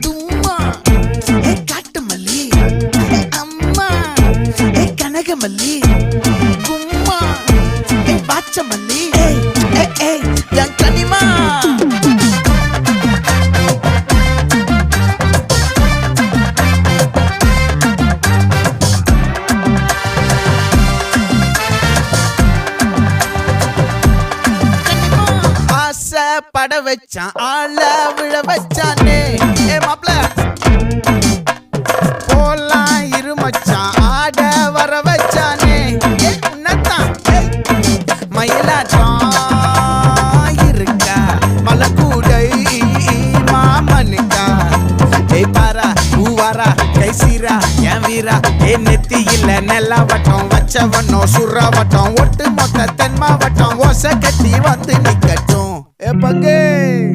தும்மா ஏ காட்டு மல்லி அம்மா ஏ கனகமல்லி கும்மா ஏ பாச்ச மல்லி என் கனிமா பட வச்சான் ஆள விழ வச்சானே ஏ மாப்ள போலாம் இருமச்சான் ஆட வர வச்சானே ஏ உன்னத்தான் மயிலாட்டம் இருக்கா மலக்கூடை மாமனுக்கா ஏய் பாரா பூவாரா கைசீரா என் வீரா ஏ நெத்தி இல்ல நெல்லா வட்டம் வச்சவனோ சுறா வட்டம் ஒட்டு மொத்த தென் மாவட்டம் ஓசை கட்டி வந்து நிக்கட்டும். É pra quem?